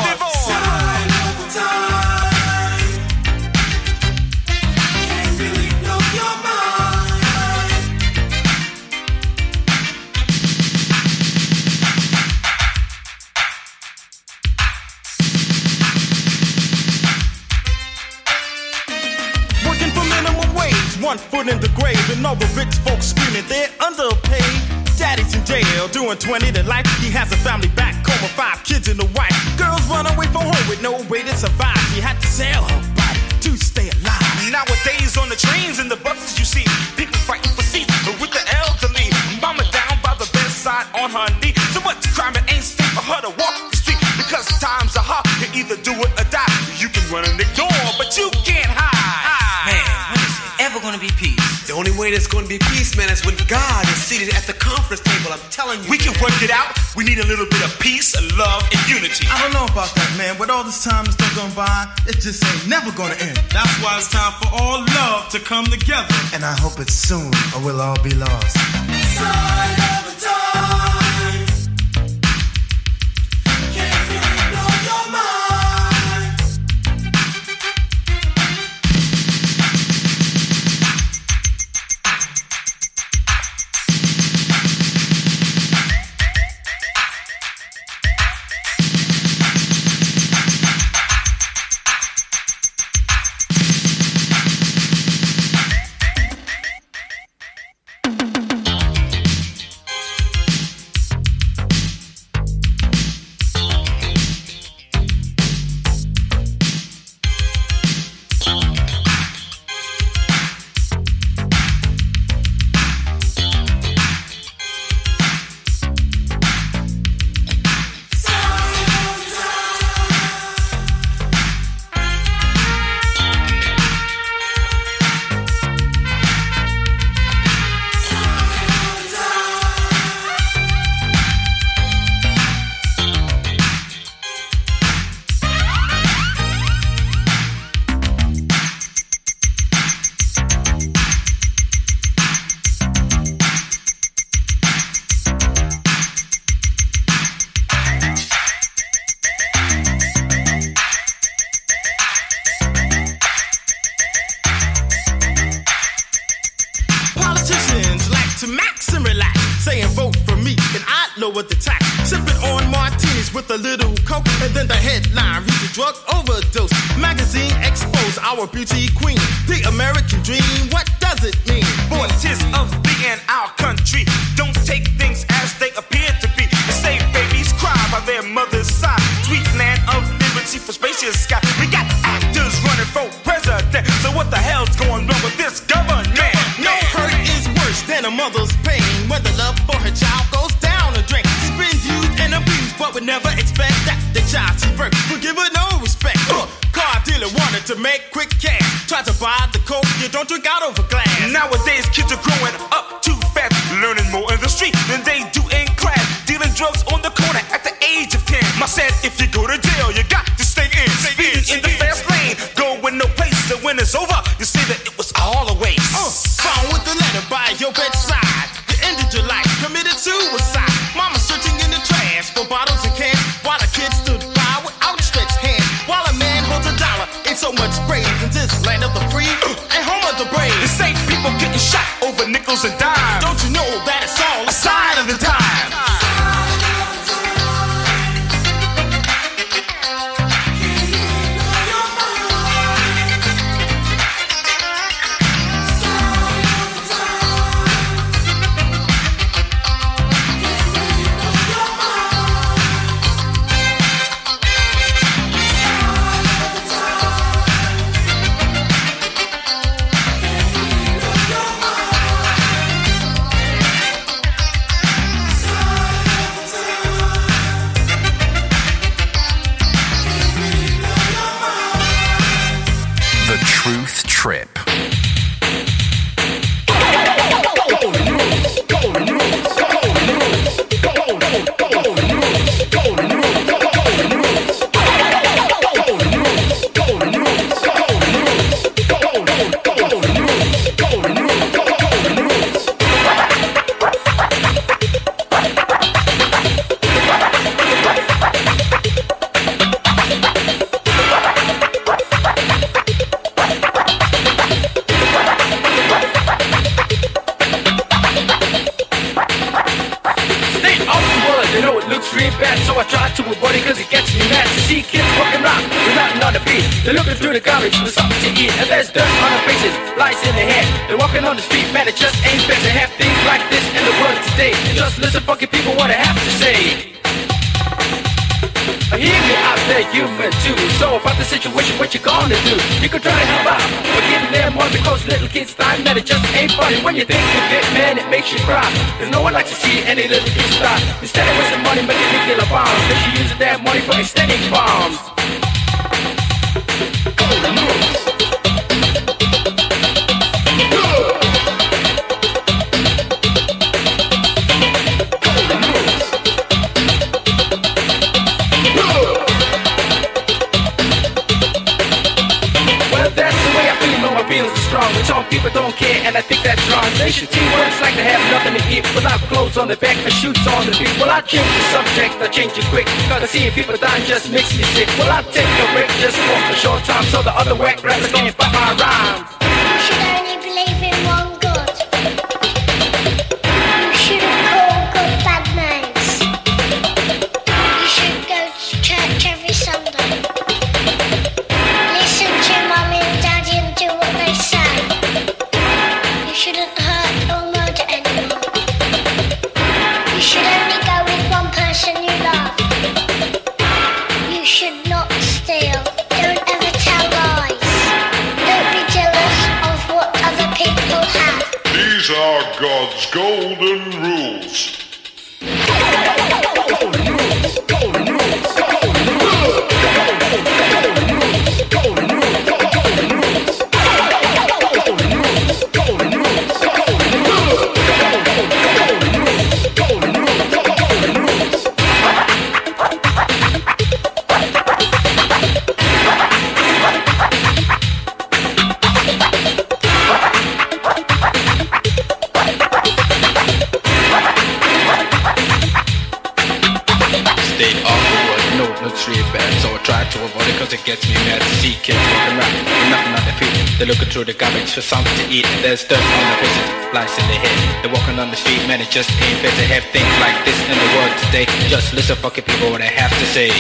Sign of the time. Can't really blow your mind. Working for minimum wage, 1 foot in the grave, and all the rich folks screaming they're underpaid. Daddy's in jail, doing 20 to life. He has a family back home with 5 kids and a wife. Girls run away from home with no way to survive. She had to sell her body to stay alive. Nowadays on the trains and the buses you see people fighting for seats with the elderly. Mama down by the bedside on her knee. So much crime it ain't safe for her to walk the street. Because times are hard, you either do it or die. You can run and ignore, but you can't hide. Man, when is it ever gonna be peace? The only way there's gonna be peace, man, is when God is seated at the conference table. I'm telling you. We can work it out. We need a little bit of peace, love, and unity. I don't know about that, man. With all this time that's still gone by, it just ain't never gonna end. That's why it's time for all love to come together. And I hope it's soon, or we'll all be lost. Sign of the time. Can't really blow your mind. With the tax, sipping on martinis with a little coke, and then the headline reads a drug overdose. Magazine expose our beauty queen, the American dream. What does it mean? Born tis of being our country. Don't take things as they appear to be. The same babies cry by their mother's side. Sweet land of liberty for spacious sky. We got actors running for president. So what the hell's going on with this government? No hurt is worse than a mother's pain when the love for her child goes down a drain. She's been used and abused, but would never expect that the child she birthed would give her no respect. Car dealer wanted to make quick cash, tried to buy the coke, you don't drink out of a glass. Nowadays kids are growing up too fast, learning more in the street than they do in class, dealing drugs on the corner at the age of 10. Ma said if you go to jail, you got to stay in. Speeding in the fast lane, going no place, so when it's over, you see that it was all a waste. Found with the letter by your bedside, you ended your life, committed suicide. Mama searching in the trash for bottles and cans, while the kids stood by with outstretched hands, while a man holds $1 in so much praise in this land of the free and home of the brave. The same people getting shot over nickels and dimes. Don't you know that it's all a sign of the times? to avoid it cause it gets me mad to see kids walking around with nothing on the feet. They're looking through the garbage for something to eat, and there's dirt on their faces, lies in their head. They're walking on the street, man, it just ain't fair to have things like this in the world today. Just listen, fucking people, what I have to say. Hear me out there, human too. So about the situation, what you gonna do? You could try to help out, but getting there more because little kids time that it just ain't funny. When you think you get mad, it makes you cry. Cause no one likes to see any little kids die. Instead of wasting money making nuclear bombs, they should use that money for extending bombs. Golden rules. Some people don't care, and I think that's wrong. They should see what it's like to have nothing to eat, without clothes on their back or shoes on their feet. Well, I change the subject, I change it quick, cause seeing people dying just makes me sick. Well, I take a break just for a short time, so the other whack rappers can't fight my rhymes. You should only believe in one God. You shouldn't call God bad names. You should go to church every Sunday. Listen to Mummy and Daddy and do what they say. You shouldn't hurt or murder anyone. You should only go with one person you love. You should not steal. Don't ever tell lies. Don't be jealous of what other people have. These are God's golden rules. Golden rules, golden rules, golden rules, golden rules, golden rules, golden rules, golden rules, golden rules, golden rules, golden rules, golden rules. Stay off the road, no, no tree bad. So I try to avoid it cause it gets me mad to see kids walking around with nothing on their feet. They're looking through the garbage for something to eat, and there's dirt on their faces, lies in their head. They're walking on the street, man, it just ain't fair to have things like this in the world today. Just listen, fucking people, what I have to say.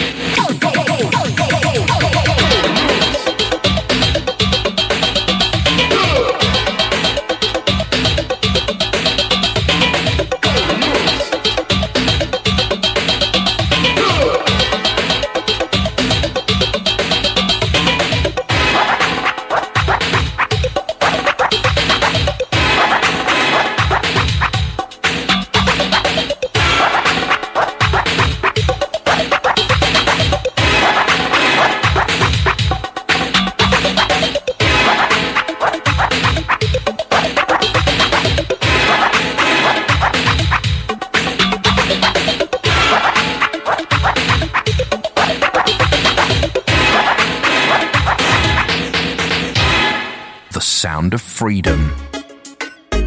Sound of freedom.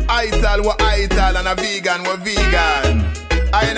Ital were ital and a vegan were vegan.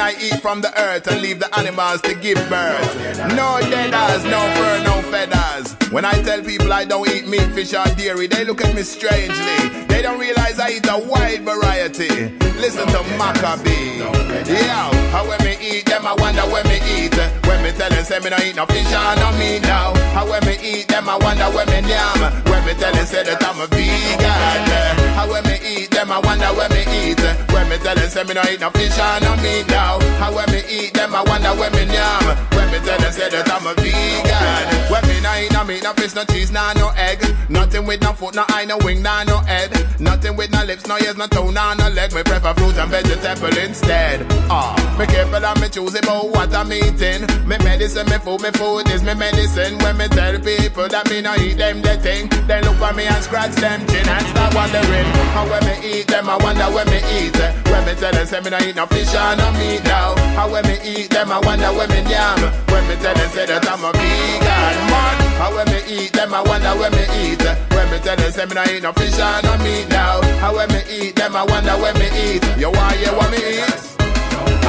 I eat from the earth and leave the animals to give birth. No deaders, no fur, no feathers. When I tell people I don't eat meat, fish or dairy, they look at me strangely. They don't realize I eat a wide variety. Listen to Maccabee. Yeah, how when me eat them, I wonder when me eat. When me tell them, say me no eat no fish or no meat now. How when me eat them, I wonder when me yam. When me tell them, say that I'm a vegan. How when me eat them, I wonder when me eat. When me tell them, say me no eat no fish or no meat now. How when me eat them, I wonder when me yam. When me tell them, say that I'm a vegan. When me no eat no meat, no fish, no cheese, no egg. Nothing with no foot, no eye, no wing, no head. Nothing with no lips, no ears, no toe, no leg. Me prefer fruit and vegetable instead. Me careful and me choose about what I'm eating. Me medicine, me food is me medicine. When me tell people that me no eat them the thing, they look for me and scratch them chin and start wondering how when me eat them, I wonder when me eat. When me tell them, say me no eat no fish or no meat now. How when me eat them, I wonder when me yam. When me tell them, say that I'm a vegan man. How when me eat them, I wonder when me eat. When me tell them, say me no eat no fish or no meat now. How when me eat them, I wonder when me eat. You want me eat?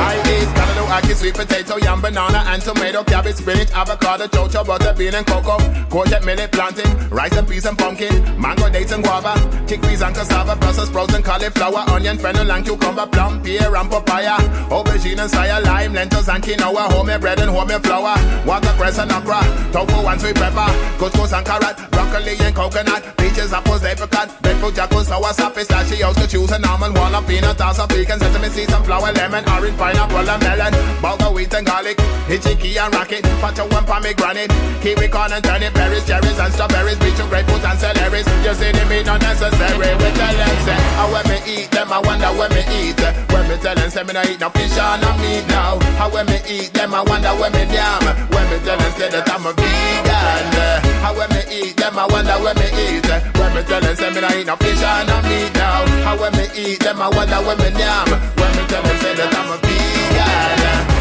I eat cantaloupe, ackee, sweet potato, yam, banana, and tomato, cabbage, spinach, avocado, chocho, butter, bean, and cocoa, courgette, millet, plantain, rice and peas and pumpkin, mango, dates and guava, chickpeas and cassava, Brussels sprouts and cauliflower, onion, fennel and cucumber, plum, pear and papaya, aubergine and soya, lime, lentils and quinoa, homemade bread and homemade flour, watercress and okra, tofu and sweet pepper, couscous and carrot, broccoli and coconut, peaches, apples, apricot, breadfruit, jackal, sour, sap, pistachios, to choose an almond, walnut, peanut, salsa, pecan, sesame seeds, sunflower, lemon, orange, pineapple and melon, bulgur wheat and garlic, hitchiki and rocket, pacho and pomegranate, kiwi, corn and turnip, berries, cherries and strawberries, beetroot, grapefruit and celeries. You see the meat not necessary. We tell them say, when me eat them, I wonder when me eat. When me tell them say me no eat no fish or no meat now. When me eat them, I wonder when me yam. When me tell them say that I'm a vegan. When me eat them, I wonder when me eat. When me tell them say me no eat no fish or no meat now. When me eat them, I wonder when me yam. When me tell them say that I'm a vegan.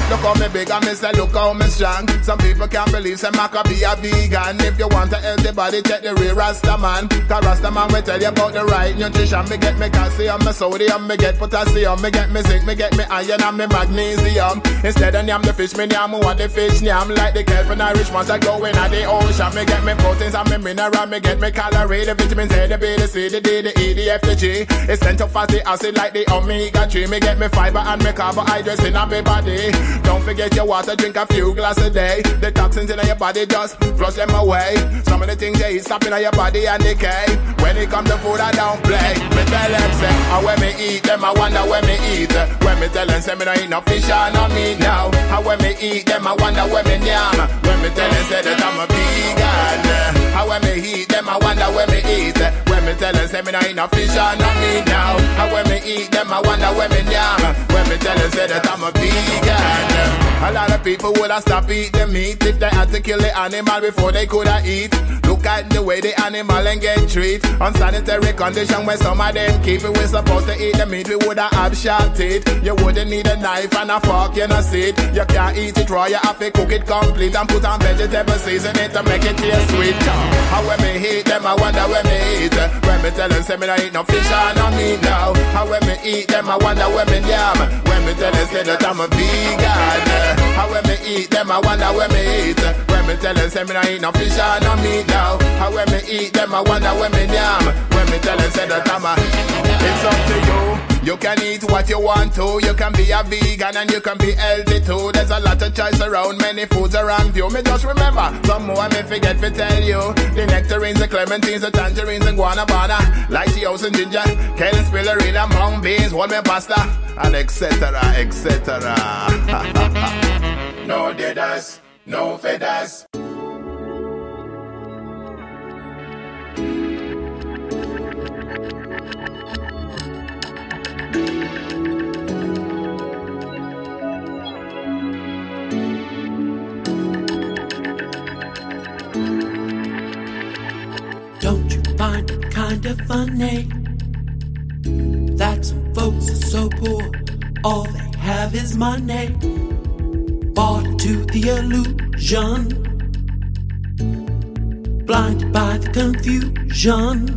Look how me big and me say look how me strong. Some people can't believe say I could be a vegan. If you want a healthy body, check the real Rasta man. Cause Rasta man will tell you about the right nutrition. Me get me calcium, me sodium, me get potassium, me get me zinc, me get me iron and me magnesium. Instead of yam the fish, me yam what the fish yam. Like the Kelvin Irish ones that go in at the ocean. Me get me proteins and me mineral, me get me calorie, the vitamins A, the B, the C, the D, the E, the F, the G. Essential fatty acid like the omega-3. Me get me fiber and me carbohydrates in my body. Don't forget your water, drink a few glasses a day. The toxins in your body just flush them away. Some of the things you eat stop in your body and decay. When it comes to food, I don't play. Me tell them say, when me eat them, I wonder when me eat. When me tell them say me no eat no fish or no meat now. When me eat them, I wonder when me yam. When me tell them say that I'm a vegan. When me eat them, I wonder when me eat. When me tell them say me no eat no fish or no meat now. When me eat them, I wonder when me yam. When me tell them say that I'm a vegan. A lot of people would have stopped eating meat if they had to kill the animal before they could have eat. Look at the way the animal and get treated. Unsanitary condition where some of them keep it. We're supposed to eat the meat, we would have shot it. You wouldn't need a knife and a fork, you know see it. You can't eat it raw, you have to cook it complete and put on vegetable seasoning to make it taste sweet. How when me eat them, I wonder when me eat. When me tell them say me no eat no fish or no meat now. How when me eat them, I wonder when me yam. When me tell them say that I'm a vegan. How when me eat them, I wonder when me eat. When me tell them say me no eat no fish or no meat now. How when me eat them, I wonder when me yam. When me tell them say that I'm a. It's up to you. You can eat what you want to. You can be a vegan and you can be healthy too. There's a lot of choice around, many foods around you. Me just remember, some more me forget to tell you. The nectarines, the clementines, the tangerines and guanabana, lycheos and ginger, kale and spirulina, mung beans, whole milk pasta, and etc, etc. No deaders, no feathers. Don't you find it kind of funny that some folks are so poor, all they have is money, bought into the illusion, blinded by the confusion.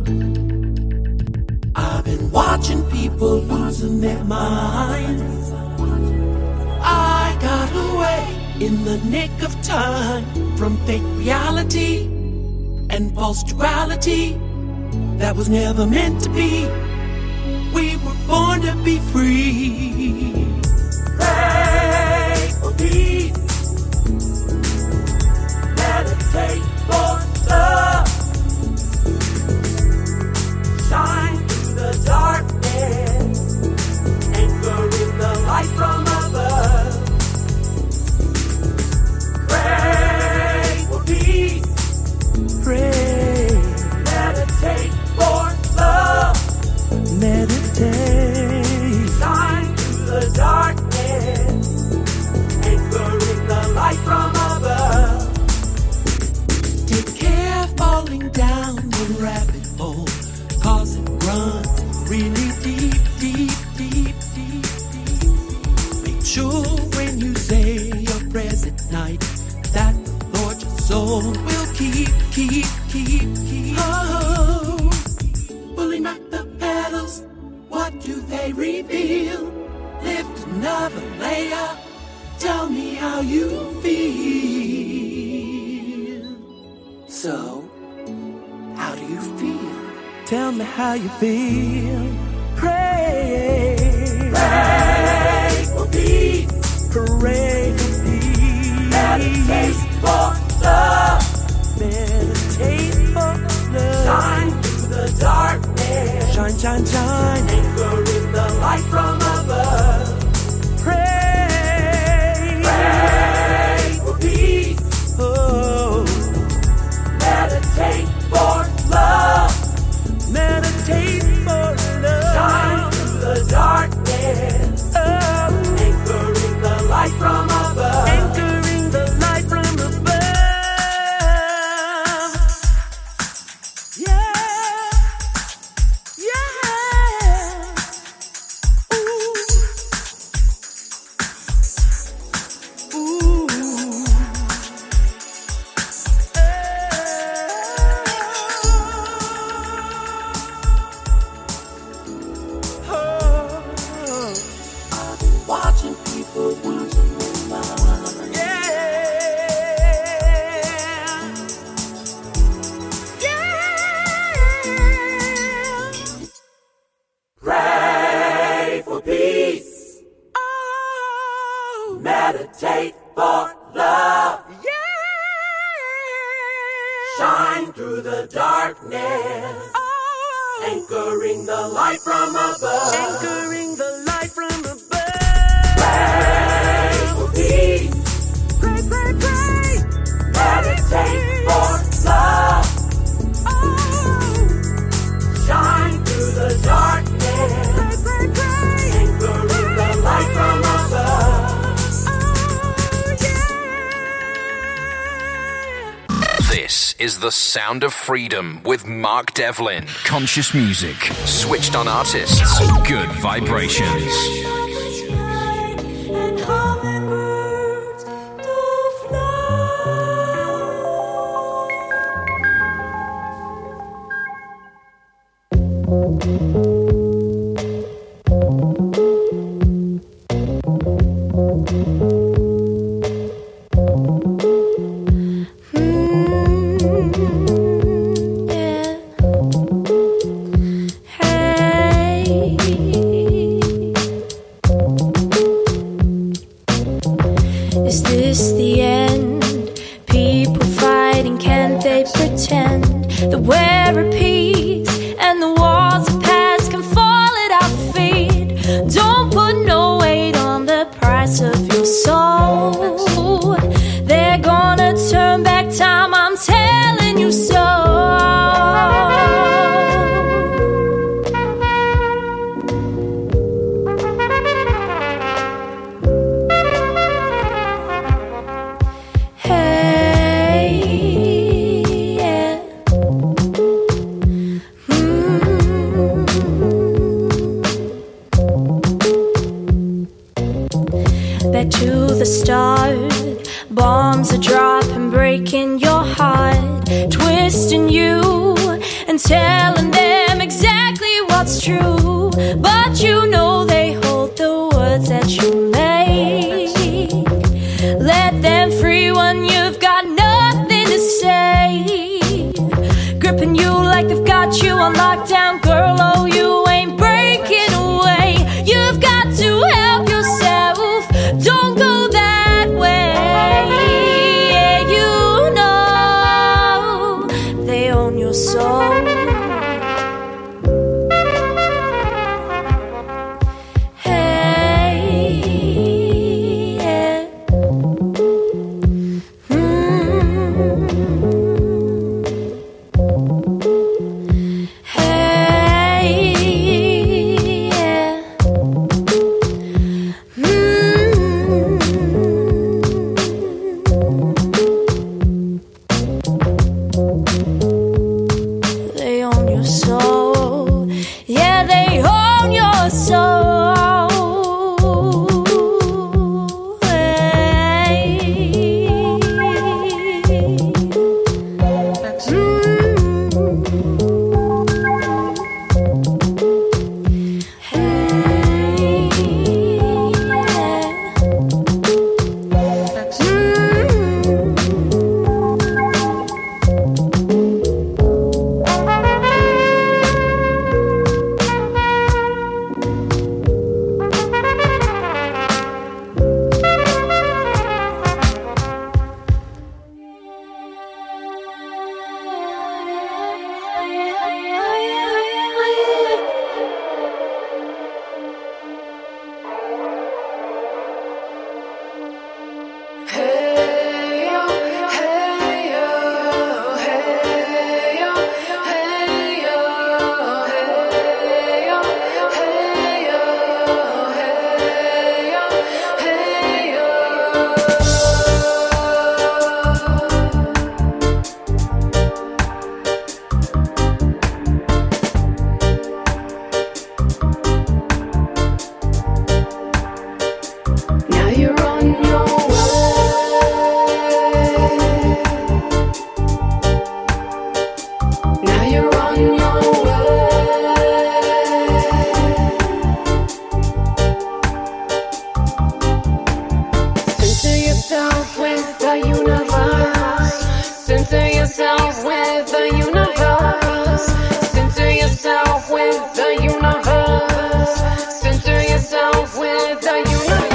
I've been watching people losing their minds. I got away in the nick of time from fake reality and false duality that was never meant to be. We were born to be free. Pray for peace. Meditate for love. Shine through the darkness. Anchor in the light from above. Pray for peace. Pray. Meditate for love. Meditate. Shine through the dark. how you feel. So, how do you feel? Tell me how you feel. Pray. Pray for peace. Pray for peace. Meditate for love. Meditate for love. Shine through the darkness. Shine, shine, shine. Anchor in the light from above. Pray. Pray for peace. Oh. Meditate for love. Meditate for love. Shine through the darkness. Oh. Anchoring the light from above. Anchoring the light from above. Yeah. Yeah. Ooh. Ooh. Watching people losing their mind. Yeah. Yeah. Pray for peace. Oh. Meditate for love. Yeah. Shine through the darkness. Oh. Anchoring the light from above. Anchoring the light from above. Pray for peace. Pray, pray, pray. Meditate for love. Oh. Shine through the darkness. Pray, pray, pray. Anchoring the light from above. This is the Sound of Freedom with Mark Devlin. Conscious music, switched on artists, good vibrations. Is this the end? People fighting, can't they pretend that we're at peace and the walls of past can fall at our feet? Don't put no weight on the price of your soul. They're gonna turn back time, I'm telling you so. Back to the start. Bombs are dropping, breaking your heart, twisting you and telling them exactly what's true. But you know they hold the words that you make. Let them free when you've got nothing to say. Gripping you like they've got you on lockdown, girl. Oh, you ain't breaking away. You've got to help yourself. Don't go that way. Yeah, you know they own your soul. Hey, yeah. Hey, universe. Center yourself with the universe. Center yourself with the universe. Center yourself with the universe.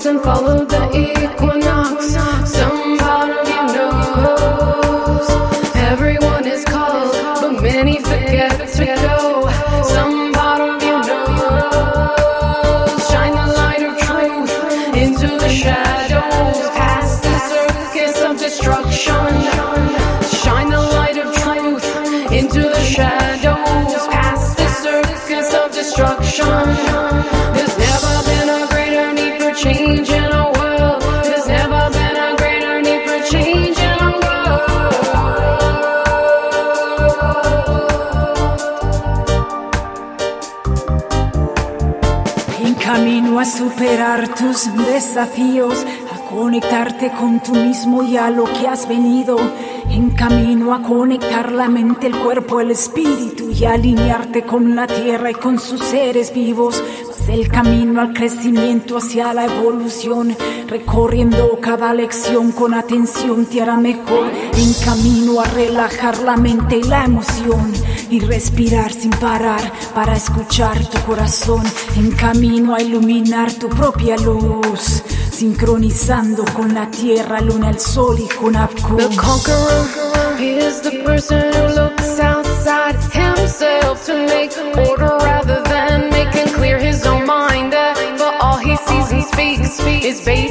And follow the equinox. Some part of you knows everyone is called, but many forget to go. Some part of you knows. Shine the light of truth into the shadows, past the circus of destruction. Shine the light of truth into the shadows, past the circus of destruction. There's never been a greater need for change in our world. There's never been a greater need for change in our world. En camino a superar tus desafíos, a conectarte con tú mismo y a lo que has venido. En camino a conectar la mente, el cuerpo, el espíritu y a alinearte con la tierra y con sus seres vivos. Vas el camino al crecimiento hacia la evolución, recorriendo cada lección con atención te hará mejor. En camino a relajar la mente y la emoción y respirar sin parar para escuchar tu corazón. En camino a iluminar tu propia luz, sincronizando con la tierra, luna, el sol y con Abku. The conqueror is the person who looks outside himself to make order rather than making clear his own mind. For all he sees and speaks is based